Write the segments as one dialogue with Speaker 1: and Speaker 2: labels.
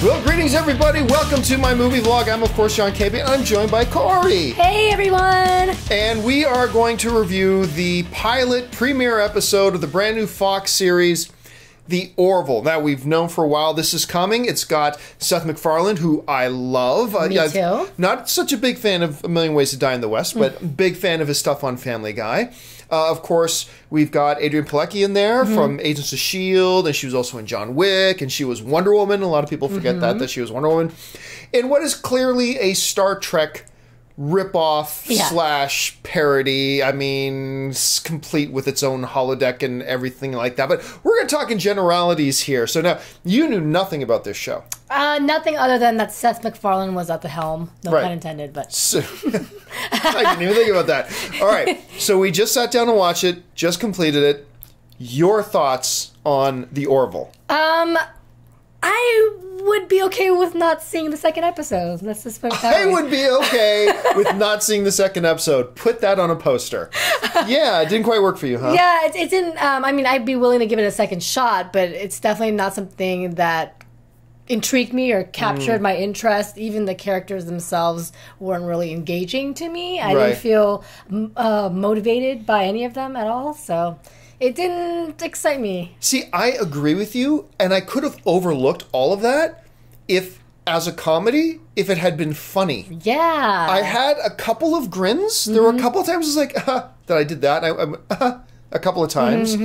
Speaker 1: Well, greetings everybody. Welcome to my movie vlog. I'm of course John Campea, and I'm joined by Kaori.
Speaker 2: Hey everyone!
Speaker 1: And we are going to review the pilot premiere episode of the brand new Fox series, The Orville. Now, we've known for a while this is coming. It's got Seth MacFarlane, who I love.
Speaker 2: Me too.
Speaker 1: Not such a big fan of A Million Ways to Die in the West, but big fan of his stuff on Family Guy. Of course, we've got Adrianne Palicki in there from Agents of S.H.I.E.L.D., and she was also in John Wick, and she was Wonder Woman. A lot of people forget that she was Wonder Woman. In what is clearly a Star Trek rip-off slash parody. I mean, it's complete with its own holodeck and everything like that. But we're going to talk in generalities here. So now, you knew nothing about this show.
Speaker 2: Nothing other than that Seth MacFarlane was at the helm. No pun intended, but...
Speaker 1: So, I didn't even think about that. All right, so we just sat down and watched it, just completed it. Your thoughts on The Orville?
Speaker 2: I would be okay with not seeing the second episode. Let's just put it that way.
Speaker 1: I would be okay with not seeing the second episode. Put that on a poster. Yeah, it didn't quite work for you, huh?
Speaker 2: Yeah, it didn't... I mean, I'd be willing to give it a second shot, but it's definitely not something that intrigued me or captured my interest. Even the characters themselves weren't really engaging to me. I didn't feel motivated by any of them at all, so... It didn't excite me.
Speaker 1: See, I agree with you, and I could have overlooked all of that if, as a comedy, if it had been funny.
Speaker 2: Yeah.
Speaker 1: I had a couple of grins. There were a couple of times I was like, that I did that. A couple of times.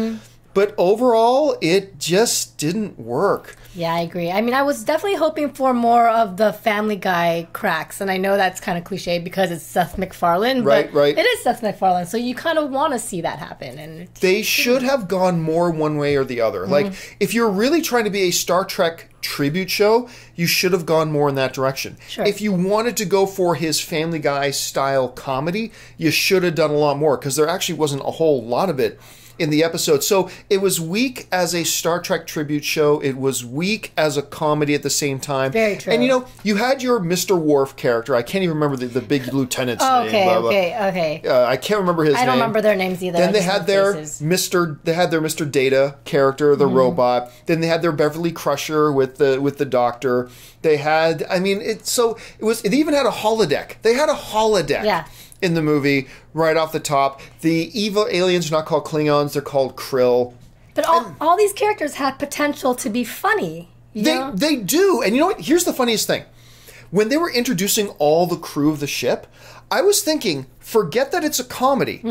Speaker 1: But overall, it just didn't work.
Speaker 2: Yeah, I agree. I mean, I was definitely hoping for more of the Family Guy cracks, and I know that's kind of cliche because it's Seth MacFarlane, but it is Seth MacFarlane, so you kind of want to see that happen. And
Speaker 1: they should have gone more one way or the other. Like, if you're really trying to be a Star Trek tribute show, you should have gone more in that direction.
Speaker 2: Sure.
Speaker 1: If you wanted to go for his Family Guy style comedy, you should have done a lot more, because there actually wasn't a whole lot of it in the episode. So it was weak as a Star Trek tribute show. It was weak as a comedy at the same time.
Speaker 2: Very true.
Speaker 1: And you know, you had your Mr. Worf character. I can't even remember the big lieutenant's name.
Speaker 2: Okay.
Speaker 1: I can't remember his name.
Speaker 2: I don't remember their names either.
Speaker 1: Then they had their Mr. Data character, the robot. Then they had their Beverly Crusher with the doctor. They had, I mean, it even had a holodeck. They had a holodeck.
Speaker 2: Yeah.
Speaker 1: In the movie, right off the top. The evil aliens are not called Klingons, they're called Krill.
Speaker 2: But all these characters had potential to be funny.
Speaker 1: They do. And you know what? Here's the funniest thing. When they were introducing all the crew of the ship, I was thinking, forget that it's a comedy.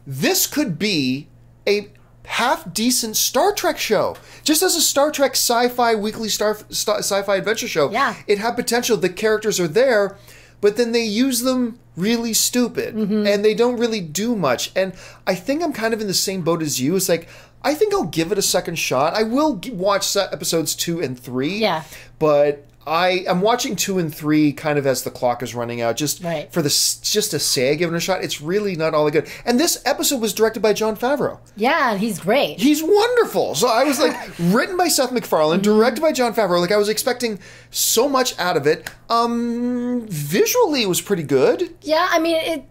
Speaker 1: This could be a half-decent Star Trek show. Just as a Star Trek sci-fi weekly sci-fi adventure show.
Speaker 2: Yeah.
Speaker 1: It had potential. The characters are there, but then they use them really stupid, and they don't really do much. And I think I'm kind of in the same boat as you. It's like, I think I'll give it a second shot. I will watch episodes 2 and 3, but I am watching 2 and 3 kind of as the clock is running out, just to say I give it a shot. It's really not all that good. And this episode was directed by Jon Favreau.
Speaker 2: Yeah, and he's great.
Speaker 1: He's wonderful. So I was like, written by Seth MacFarlane, directed by Jon Favreau. Like, I was expecting so much out of it. Visually, it was pretty good.
Speaker 2: Yeah, I mean,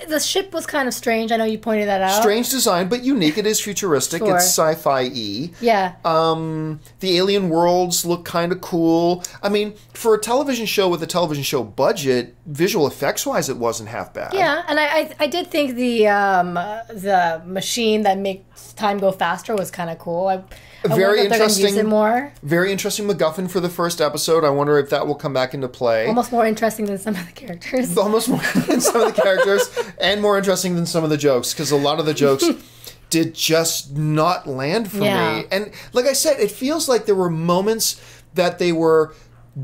Speaker 2: the ship was kind of strange. I know you pointed that out.
Speaker 1: Strange design, but unique. It is futuristic.
Speaker 2: Sure.
Speaker 1: It's sci-fi-y.
Speaker 2: Yeah.
Speaker 1: The alien worlds look kind of cool. I mean, for a television show with a television show budget, visual effects-wise, it wasn't half bad.
Speaker 2: Yeah, and I did think the machine that makes time go faster was kind of cool. I
Speaker 1: very
Speaker 2: wonder if they're going to use it more.
Speaker 1: Very interesting MacGuffin for the first episode. I wonder if that will come back into play.
Speaker 2: Almost more interesting than some of the characters.
Speaker 1: Almost more than some of the characters, and more interesting than some of the jokes, because a lot of the jokes did just not land for me. And like I said, it feels like there were moments that they were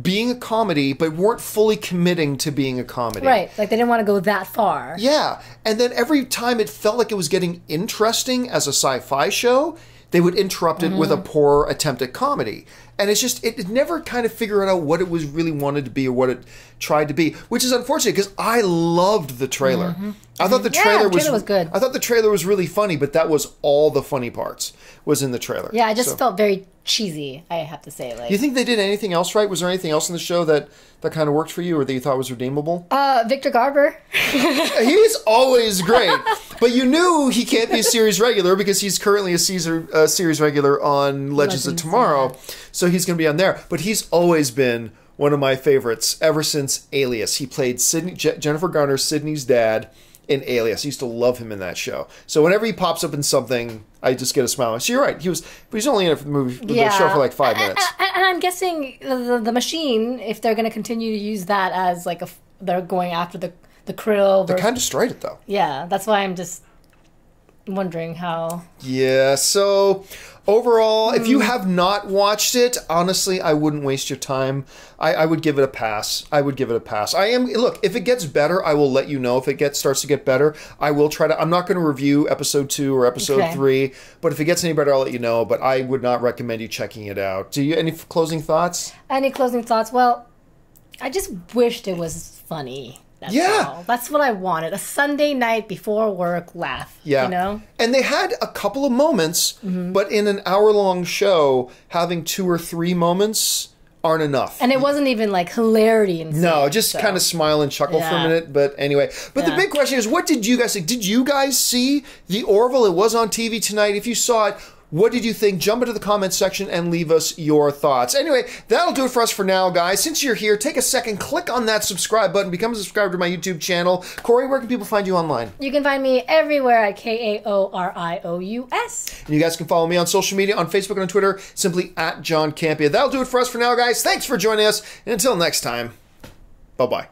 Speaker 1: being a comedy, but weren't fully committing to being a comedy.
Speaker 2: Right, like they didn't want to go that far.
Speaker 1: Yeah, and then every time it felt like it was getting interesting as a sci-fi show, they would interrupt it with a poor attempt at comedy. And it's just, it never kind of figured out what it was really wanted to be or what it tried to be, which is unfortunate because I loved the trailer. I thought the trailer
Speaker 2: was good.
Speaker 1: I thought the trailer was really funny, but that was all the funny parts was in the trailer.
Speaker 2: Yeah, I just felt very cheesy, I have to say. Like,
Speaker 1: you think they did anything else right? Was there anything else in the show that kind of worked for you or that you thought was redeemable?
Speaker 2: Victor Garber.
Speaker 1: He's always great. But you knew he can't be a series regular because he's currently a series regular on Legends of Tomorrow. Yeah. So he's going to be on there. But he's always been one of my favorites ever since Alias. He played Jennifer Garner, Sydney's dad, in Alias. I used to love him in that show. So whenever he pops up in something, I just get a smile. So you're right. He's only in it for the show for like 5 minutes.
Speaker 2: And I'm guessing the machine, if they're going to continue to use that as like they're going after the krill.
Speaker 1: They kind of destroyed it though.
Speaker 2: Yeah, that's why I'm just wondering how.
Speaker 1: Yeah, so overall, if you have not watched it, honestly, I wouldn't waste your time. I would give it a pass. Look, if it gets better, I will let you know. If it starts to get better, I will try to. I'm not going to review episode 2 or episode 3, but if it gets any better, I'll let you know. But I would not recommend you checking it out. Do you any closing thoughts?
Speaker 2: Well, I just wished it was funny. That's all. That's what I wanted. A Sunday night before work laugh.
Speaker 1: Yeah.
Speaker 2: You know?
Speaker 1: And they had a couple of moments, but in an hour-long show, having 2 or 3 moments aren't enough.
Speaker 2: And it wasn't even like hilarity and
Speaker 1: No, just kind of smile and chuckle for a minute. But anyway. But the big question is, what did you guys think? Did you guys see the Orville? It was on TV tonight. If you saw it, what did you think? Jump into the comments section and leave us your thoughts. Anyway, that'll do it for us for now, guys. Since you're here, take a second, click on that subscribe button, become a subscriber to my YouTube channel. Corey, where can people find you online?
Speaker 2: You can find me everywhere at Kaorious.
Speaker 1: And you guys can follow me on social media, on Facebook and on Twitter, simply at John Campea. That'll do it for us for now, guys. Thanks for joining us, and until next time, bye-bye.